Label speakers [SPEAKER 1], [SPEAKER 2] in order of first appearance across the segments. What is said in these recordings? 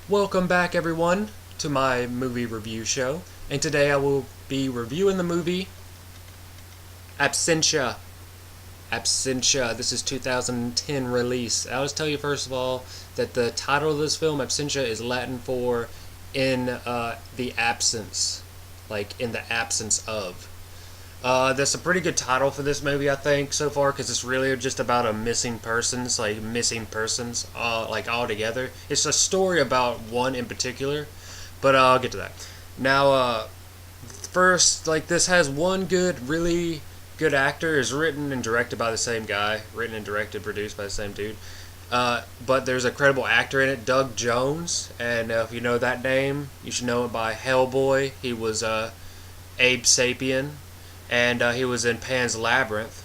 [SPEAKER 1] Welcome back, everyone, to my movie review show. And today I will be reviewing the movie Absentia. Absentia. This is 2010 release. I'll just tell you first of all that the title of this film, Absentia, is Latin for in the absence, like in the absence of. That's a pretty good title for this movie, I think, so far, because it's really just about a missing persons, like all together. It's a story about one in particular, but I'll get to that. Now, first, like, this has one really good actor. It's written and directed by the same guy. Written and directed, produced by the same dude. But there's a credible actor in it, Doug Jones, and if you know that name, you should know it by Hellboy. He was Abe Sapien, and he was in Pan's Labyrinth,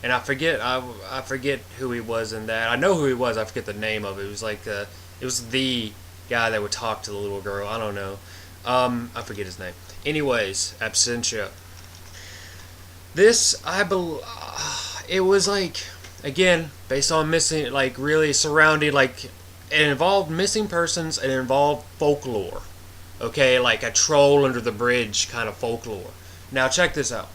[SPEAKER 1] and I forget who he was in that. I know who he was. I forget the name of it. It was it was the guy that would talk to the little girl. I don't know. I forget his name. Anyways, Absentia. This it was like, again, based on missing, like, really surrounding, like, it involved missing persons. It involved folklore. Okay, like a troll under the bridge kind of folklore. Now check this out.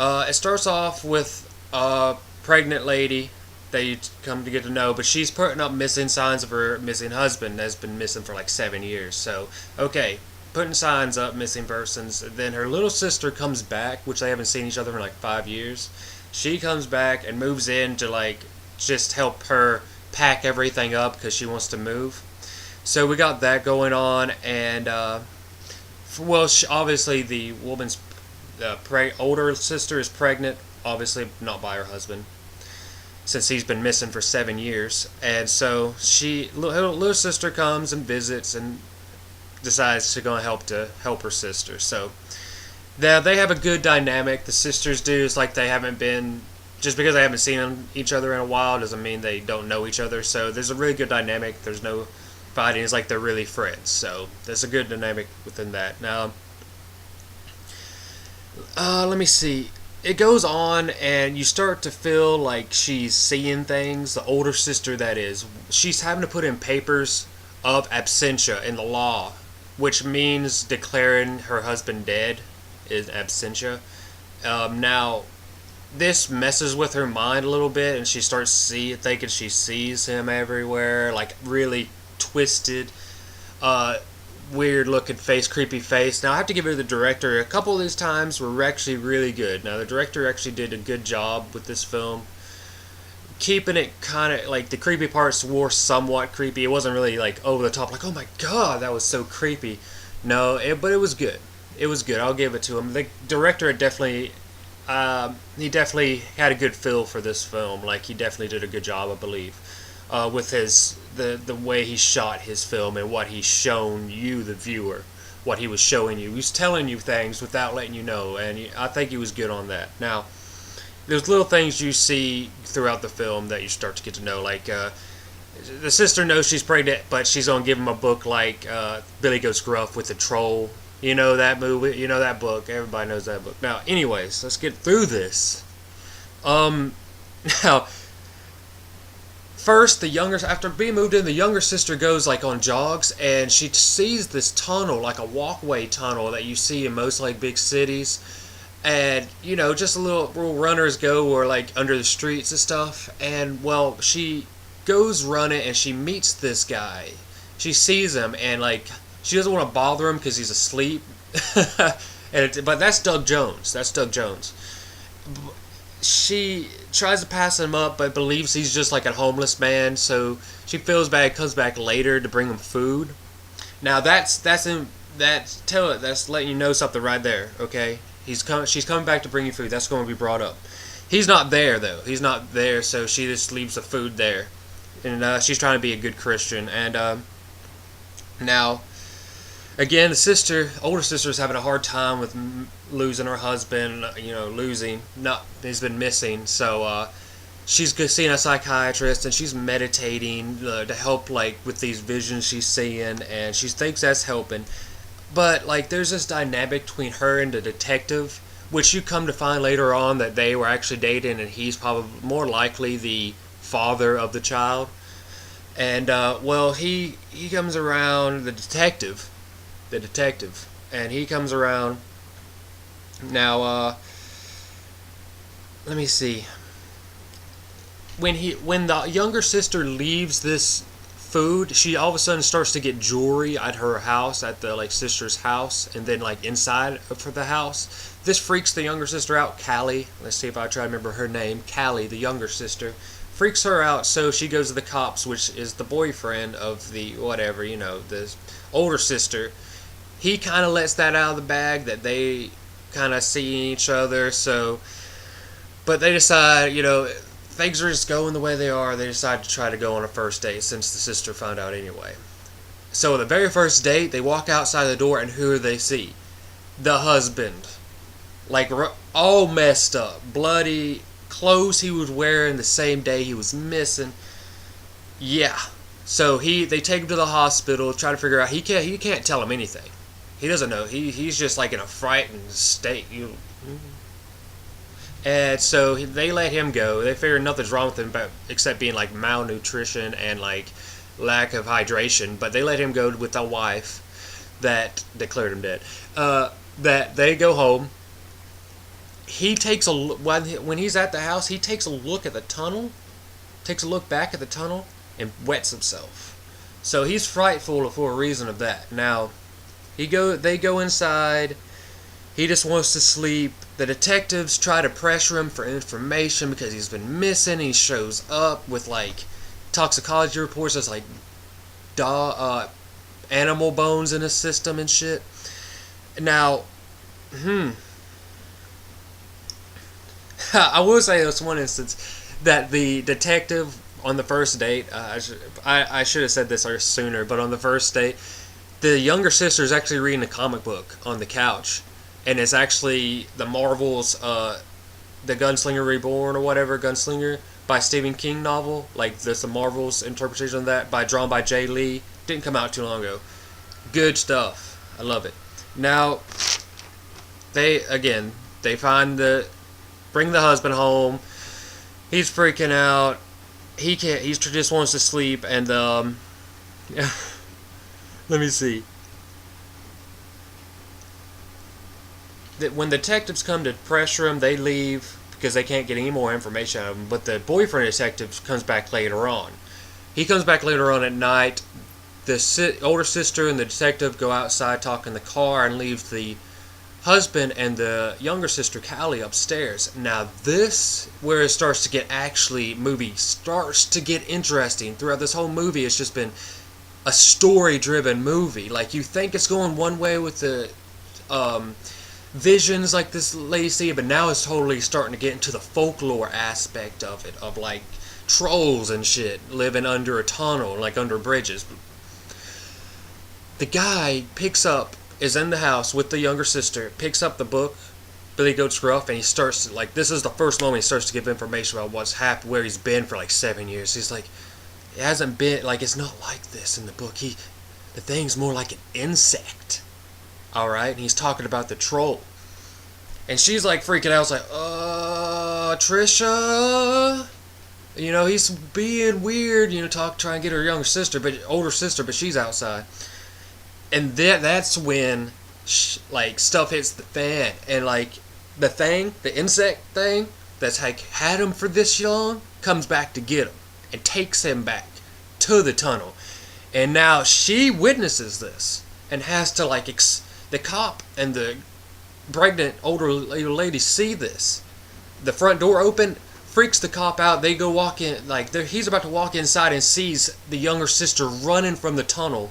[SPEAKER 1] It starts off with a pregnant lady that you come to get to know, but she's putting up missing signs of her missing husband that's been missing for like 7 years. So, okay, putting signs up, missing persons. Then her little sister comes back, which they haven't seen each other in like 5 years. She comes back and moves in to, like, just help her pack everything up because she wants to move. So we got that going on, and obviously the woman's older sister is pregnant, obviously not by her husband, since he's been missing for 7 years. And so her little sister comes and visits and decides to go and help her sister. So now they have a good dynamic. The sisters do. It's like they haven't been, just because they haven't seen each other in a while doesn't mean they don't know each other. So there's a really good dynamic. There's no fighting. It's like they're really friends. So there's a good dynamic within that. Now, let me see. It goes on, and you start to feel like she's seeing things. The older sister, that is, she's having to put in papers of absentia in the law, which means declaring her husband dead is absentia. Now, this messes with her mind a little bit, and she starts thinking she sees him everywhere, like really twisted. Weird looking face, creepy face. Now I have to give it to the director. A couple of these times were actually really good. Now the director actually did a good job with this film, keeping it kind of like the creepy parts were somewhat creepy. It wasn't really like over the top, like, oh my god, that was so creepy. No, but it was good. It was good. I'll give it to him. The director definitely, he definitely had a good feel for this film. Like, he definitely did a good job, I believe, with the way he shot his film and what he's shown you, the viewer, what he was showing you. He was telling you things without letting you know, and I think he was good on that. Now, there's little things you see throughout the film that you start to get to know, like the sister knows she's pregnant, but she's gonna give him a book like Billy Goes Gruff with the troll. You know that movie? You know that book? Everybody knows that book. Now, anyways, let's get through this. Now, first, after being moved in, the younger sister goes like on jogs, and she sees this tunnel, like a walkway tunnel that you see in most like big cities, and just a little runners go, or like under the streets and stuff. And well, she goes run it, and she meets this guy. She sees him, and like she doesn't want to bother him because he's asleep. But that's Doug Jones. That's Doug Jones. She tries to pass him up, but believes he's just like a homeless man, so she feels bad, comes back later to bring him food. Now that's letting you know something right there, okay? She's coming back to bring you food. That's going to be brought up. He's not there though. He's not there, so she just leaves the food there, and she's trying to be a good Christian. And now, again, the older sister is having a hard time with losing her husband. He's been missing. So she's seeing a psychiatrist, and she's meditating to help, like, with these visions she's seeing, and she thinks that's helping. But like, there's this dynamic between her and the detective, which you come to find later on that they were actually dating, and he's probably more likely the father of the child. And well, he comes around, the detective, and he comes around. Now, let me see. When the younger sister leaves this food, she all of a sudden starts to get jewelry at her house, at the like sister's house, and then like inside of the house. This freaks the younger sister out, Callie. Let's see if I try to remember her name. Callie, the younger sister, freaks her out, so she goes to the cops, which is the boyfriend of the whatever, the older sister. He kind of lets that out of the bag that they kind of see each other. So, but they decide, things are just going the way they are. They decide to try to go on a first date since the sister found out anyway. So the very first date, they walk outside the door, and who do they see? The husband, like all messed up, bloody, clothes he was wearing the same day he was missing. Yeah. So they take him to the hospital, try to figure out. He can't tell him anything. He doesn't know. He's just like in a frightened state. And so they let him go. They figure nothing's wrong with him, except being like malnutrition and like lack of hydration. But they let him go with the wife that declared him dead. That they go home. He takes when he's at the house. He takes a look at the tunnel, takes a look back at the tunnel, and wets himself. So he's frightful for a reason of that. Now, they go inside. He just wants to sleep. The detectives try to pressure him for information because he's been missing. He shows up with like toxicology reports. There's like animal bones in his system and shit. Now, I will say this one instance that the detective on the first date, I should have said this sooner, but on the first date, the younger sister is actually reading a comic book on the couch, and it's actually the Marvel's The Gunslinger Reborn or whatever, Gunslinger by Stephen King novel, like this the Marvel's interpretation of that drawn by Jay Lee. Didn't come out too long ago. Good stuff. I love it. Now, they bring the husband home. He's freaking out. He can't. He just wants to sleep. And let me see. When the detectives come to pressure him, they leave because they can't get any more information out of him. But the boyfriend detective comes back later on. He comes back later on at night. The older sister and the detective go outside, talk in the car, and leave the husband and the younger sister Callie upstairs. Now this where it starts to get movie starts to get interesting. Throughout this whole movie, it's just been a story-driven movie. Like, you think it's going one way with the visions like this lady see, but now it's totally starting to get into the folklore aspect of it, of like trolls and shit living under a tunnel, like under bridges. The guy is in the house with the younger sister, picks up the book, Billy Goat's Gruff, and he starts to, like, this is the first moment he starts to give information about what's happened, where he's been for like 7 years. He's like, it hasn't been, like, it's not like this in the book. The thing's more like an insect. Alright? And he's talking about the troll. And she's like freaking out. It's like, Trisha. He's being weird, trying to get her older sister, but she's outside. And that's when, stuff hits the fan. And, like, the insect thing that's, like, had him for this long, comes back to get him. And takes him back to the tunnel. And now she witnesses this. And has to, like, the cop and the pregnant older lady see this. The front door open, freaks the cop out. They go walk in, like, he's about to walk inside and sees the younger sister running from the tunnel.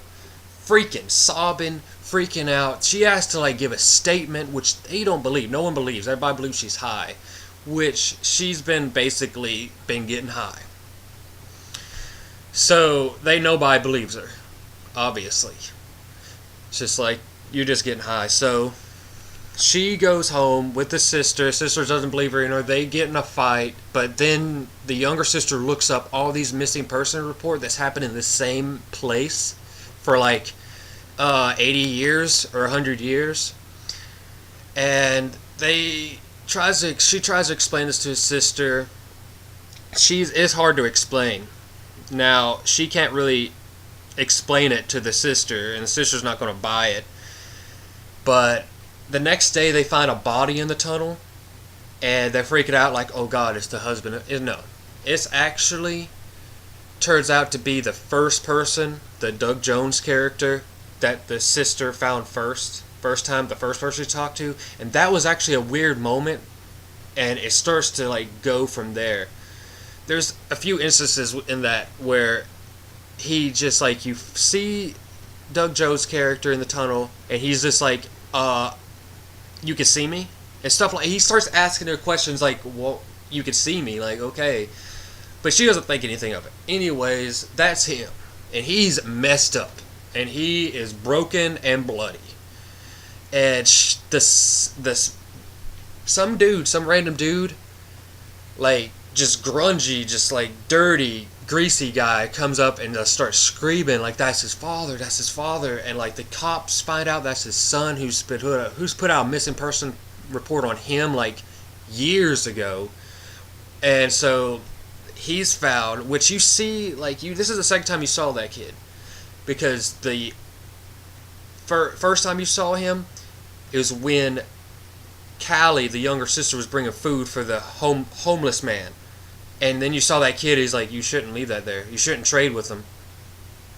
[SPEAKER 1] Freaking sobbing, freaking out. She has to, like, give a statement, which they don't believe. No one believes. Everybody believes she's high, which she's basically been getting high. So nobody believes her, obviously. It's just like, you're just getting high. So she goes home with the sister. Sister doesn't believe her. They get in a fight. But then the younger sister looks up all these missing person report that's happened in the same place for like 80 years or 100 years. And she tries to explain this to his sister. It's hard to explain Now, she can't really explain it to the sister, and the sister's not going to buy it. But the next day, they find a body in the tunnel, and they're freaking out like, oh God, it's the husband. No, it's actually turns out to be the first person, the Doug Jones character, that the sister found first time, the first person she talked to. And that was actually a weird moment, and it starts to like go from there. There's a few instances in that where he just like, you see Doug Jones' character in the tunnel, and he's just like, you can see me? And stuff like, he starts asking her questions like, well, you can see me, like, okay. But she doesn't think anything of it. Anyways, that's him. And he's messed up. And he is broken and bloody. And some random dude, like, just grungy, just like dirty, greasy guy comes up and starts screaming like that's his father, and like the cops find out that's his son who's put out a missing person report on him like years ago. And so he's found, which you see, like, this is the second time you saw that kid, because the first time you saw him, it was when Callie, the younger sister, was bringing food for the homeless man. And then you saw that kid, he's like, you shouldn't leave that there. You shouldn't trade with him.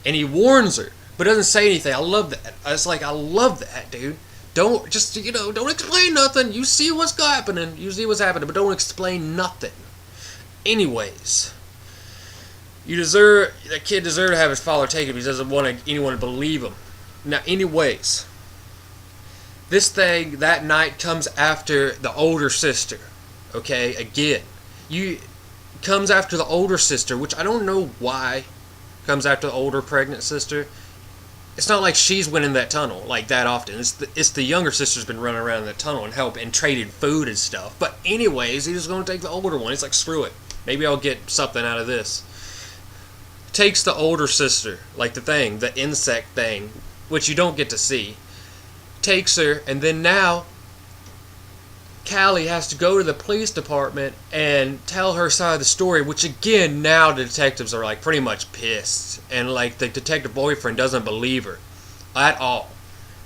[SPEAKER 1] And he warns her, but doesn't say anything. I love that. It's like, I love that, dude. Don't explain nothing. You see what's happening. But don't explain nothing. Anyways, that kid deserved to have his father taken because he doesn't want anyone to believe him. Now, anyways, this thing that night comes after the older sister. Okay, again, comes after the older sister, which I don't know why comes after the older pregnant sister. It's not like she's went in that tunnel like that often. It's the younger sister's been running around in that tunnel and traded food and stuff. But anyways, he's just going to take the older one. He's like, screw it. Maybe I'll get something out of this. Takes the older sister, like the insect thing, which you don't get to see. Takes her, and then now Callie has to go to the police department and tell her side of the story, which again, now the detectives are like pretty much pissed, and like the detective boyfriend doesn't believe her at all.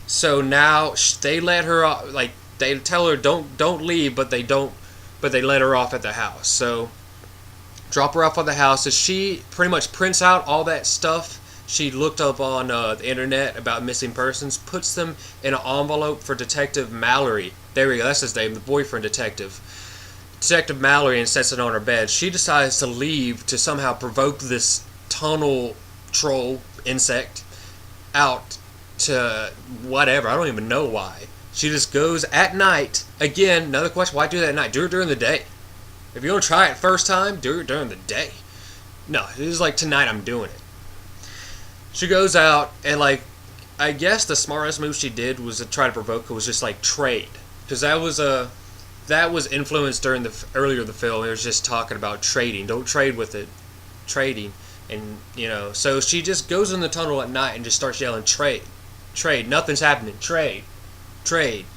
[SPEAKER 1] So now they let her off, like they tell her don't leave, but they let her off at the house. So drop her off at the house, and she pretty much prints out all that stuff she looked up on the internet about missing persons, puts them in an envelope for Detective Mallory. There we go, that's his name, the boyfriend detective. Detective Mallory, and sets it on her bed. She decides to leave to somehow provoke this tunnel troll insect out to whatever. I don't even know why. She just goes at night. Again, another question, why do that at night? Do it during the day. If you're going to try it first time, do it during the day. No, it was like, tonight I'm doing it. She goes out, and like, I guess the smartest move she did was to try to provoke her was just like trade, because that was influenced during earlier in the film. It was just talking about trading. Don't trade with it, trading, and so she just goes in the tunnel at night and just starts yelling trade, trade. Nothing's happening. Trade, trade.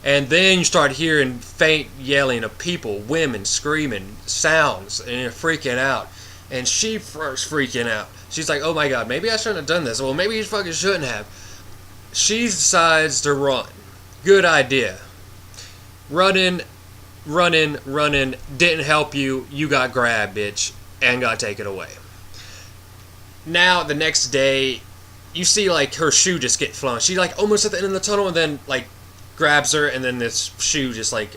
[SPEAKER 1] And then you start hearing faint yelling of people, women screaming, sounds, and you're freaking out. And she first freaking out. She's like, oh my god, maybe I shouldn't have done this. Well, maybe you fucking shouldn't have. She decides to run. Good idea. Running. Didn't help you. You got grabbed, bitch. And got taken away. Now, the next day, you see, like, her shoe just get flown. She, like, almost at the end of the tunnel, and then, like, grabs her, and then this shoe just, like,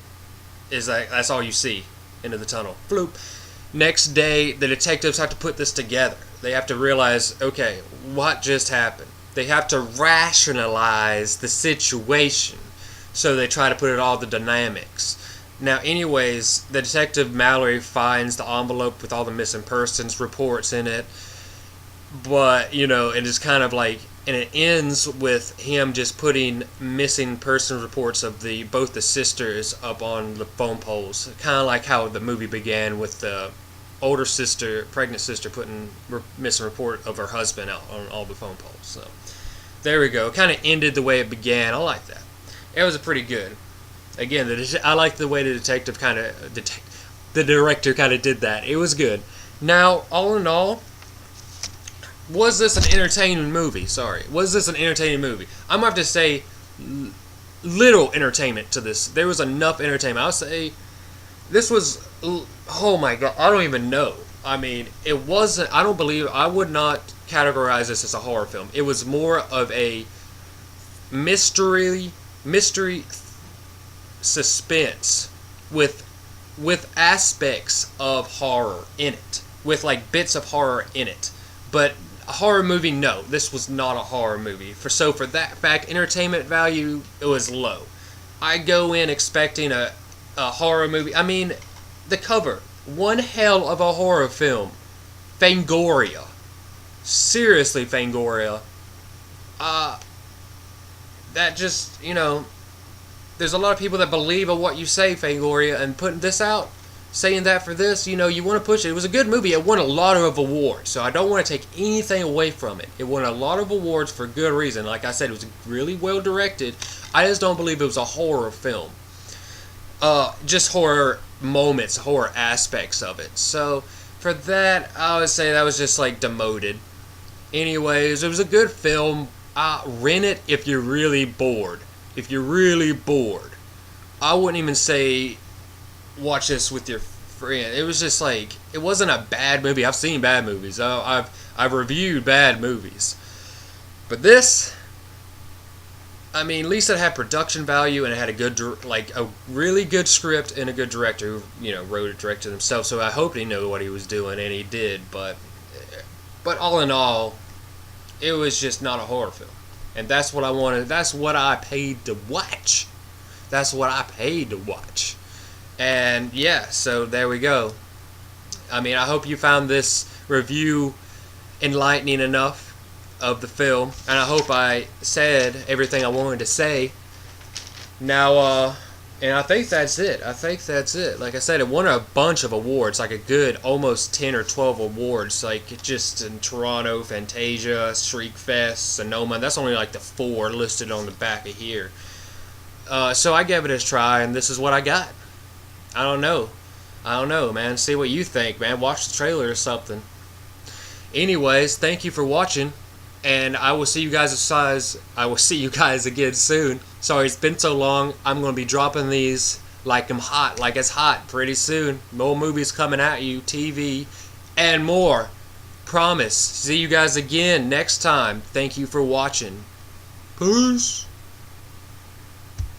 [SPEAKER 1] is like, that's all you see into the tunnel. Floop. Next day, the detectives have to put this together. They have to realize, okay, what just happened? They have to rationalize the situation. So they try to put it all the dynamics. Now, anyways, the detective Mallory finds the envelope with all the missing persons reports in it. But, it is kind of like, and it ends with him just putting missing person reports of both the sisters up on the phone poles. Kind of like how the movie began with the older sister, pregnant sister, putting missing report of her husband out on all the phone poles. So there we go. Kind of ended the way it began. I like that. It was pretty good. Again, I like the way the director kind of did that. It was good. Now, all in all, was this an entertaining movie? Sorry. Was this an entertaining movie? I'm going to have to say little entertainment to this. There was enough entertainment. I'll say this was, oh my god, I don't even know. I mean, it wasn't, I don't believe, I would not categorize this as a horror film. It was more of a mystery suspense with aspects of horror in it, with like bits of horror in it. But a horror movie, no, this was not a horror movie. For that fact, entertainment value, it was low. I go in expecting a horror movie. I mean, the cover, one hell of a horror film, Fangoria. Seriously, Fangoria. That just, there's a lot of people that believe in what you say, Fangoria, and putting this out, saying that for this, you want to push it. It was a good movie. It won a lot of awards, so I don't want to take anything away from it. It won a lot of awards for good reason. Like I said, it was really well directed. I just don't believe it was a horror film. Just horror moments, horror aspects of it. So for that, I would say that was just like demoted. Anyways, it was a good film. Rent it if you're really bored. If you're really bored, I wouldn't even say watch this with your friend. It was just like, it wasn't a bad movie. I've seen bad movies. I've reviewed bad movies, but this, I mean, at least it had production value and it had a really good script and a good director who wrote it, directed himself. So I hope he knew what he was doing, and he did. But all in all, it was just not a horror film. And that's what I wanted. That's what I paid to watch. That's what I paid to watch. And yeah, so there we go. I mean, I hope you found this review enlightening enough of the film. And I hope I said everything I wanted to say. Now, and I think that's it. Like I said, it won a bunch of awards, like a good almost 10 or 12 awards, like just in Toronto, Fantasia, Shriekfest, Sonoma. That's only like the 4 listed on the back of here. So I gave it a try, and this is what I got. I don't know, man. See what you think, man. Watch the trailer or something. Anyways, thank you for watching, and I will see you guys again soon. Sorry it's been so long. I'm going to be dropping these like it's hot pretty soon. More movies coming at you, TV, and more. Promise. See you guys again next time. Thank you for watching. Peace.